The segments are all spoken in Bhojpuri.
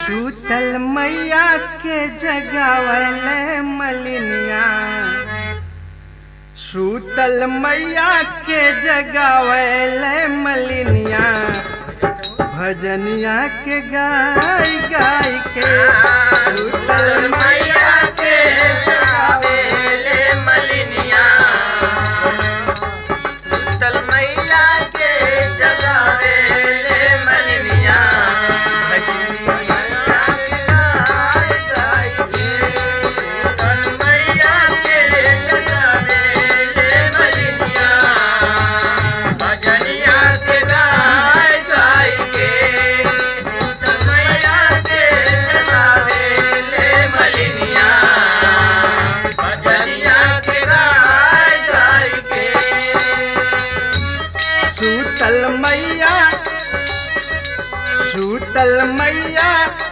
सूतल मैया के जगावले मलिनिया, सूतल मैया के जगावले मलिनिया, भजनिया के गाय गाय के। सूतल मैया के जगावले मलिनिया, सूतल मैया के जगावले मलिनिया, सूतल मैया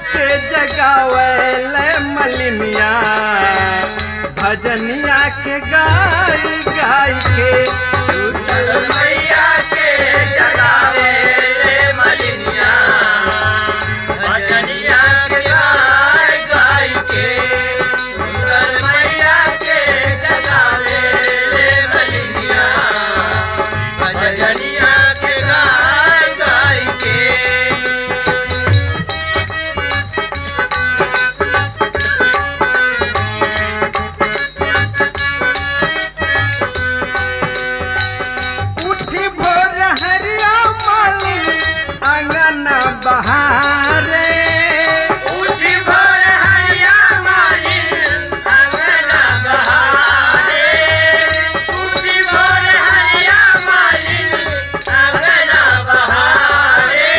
के जगावले मलिनिया, भजनिया के गाय गाय के। सूतल मैया के जगावले मलिनिया, भजनिया के गाय गाय के। सूतल मैया के जगावले मलिनिया, भजनिया के गाय गाय के। बहारे उठी भोर हरिया मालिन अंगना बहारे, उठी भोर हरिया मालिन अंगना बहारे।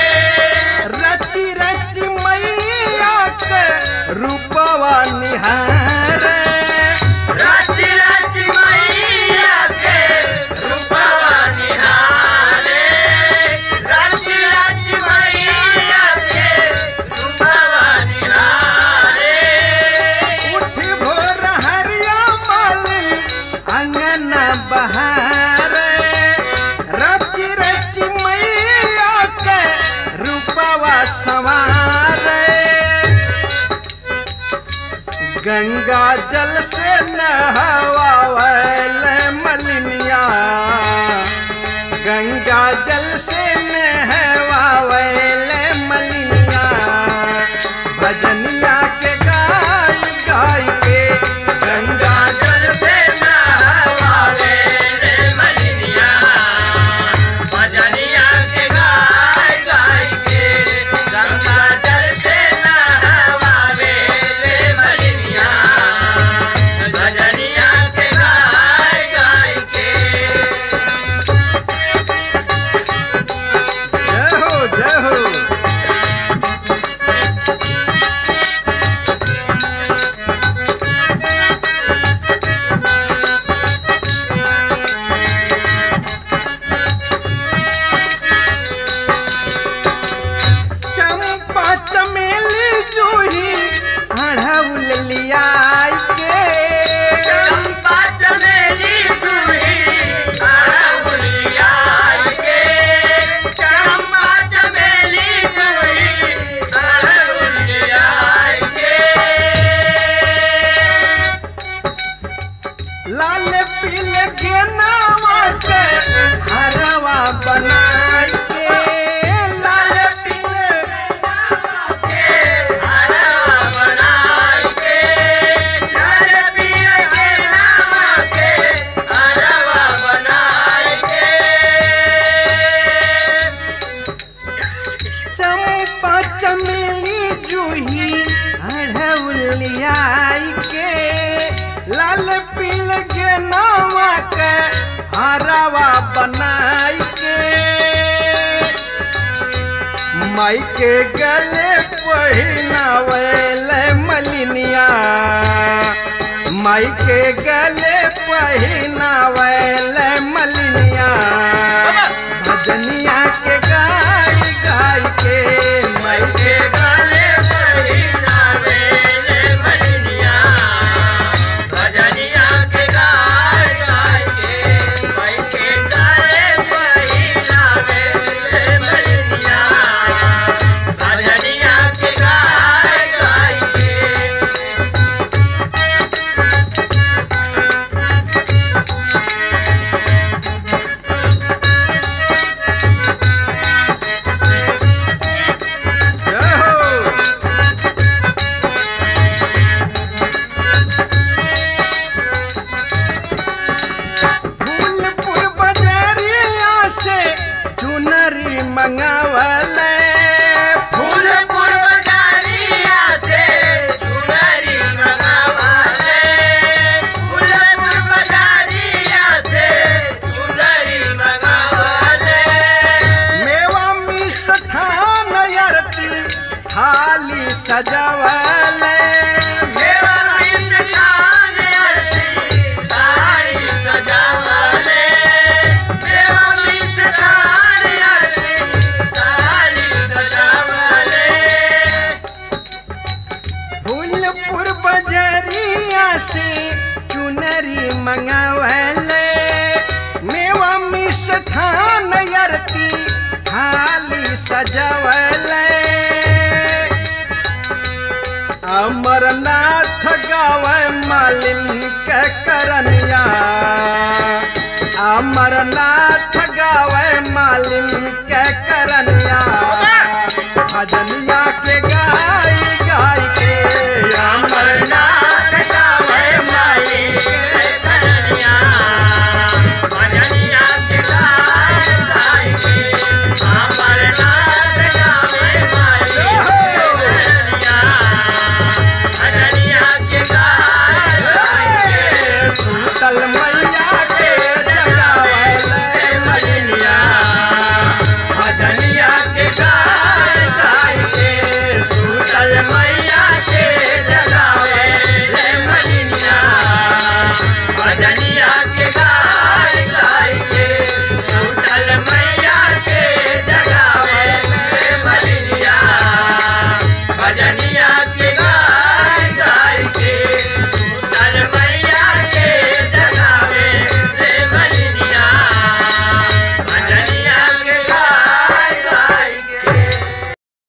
रची रची मैया के रूपवा निहारे, रची रची मैया के रूपवा निहारे, रची रची बहारे। रची रची मैया के रूपवा संवारे, गंगा जल से नहवावले मलिनिया, गंगा जल से नहवावले मलिनिया, भजनिया के गाय गाय के। गंगा जल से लाल पीले के नावा के हरवा बनाई के, लाल पीले के हरवा बनाई के, लाल पीले के नावा के हरवा बनाई के। चंपा चमेली जूही अढ़उलियाई के, लाल पीले के नावा के हरवा बनाई के। माई के गले पहिनावले मलिनिया, माई के गले पहिनावले मलिनिया, भजनिया के गाय गाय के। माई के गले पहिनावले मलिनिया, भजनिया के गाय गाय के। माई के गले पहिनावले मलिनिया, भजनिया के गाय सजावले मेवा मिष्ठान आरती साई सजावले मेवा मिष्ठान आरती साई सजावले फूलपुर बजरिया से चुनरी मंगावले मेवा मिष्ठान आरती थाली सजावले अमरनाथ गावे मालिन के करनिया अमरनाथ गावे मालिन के करनिया भजनिया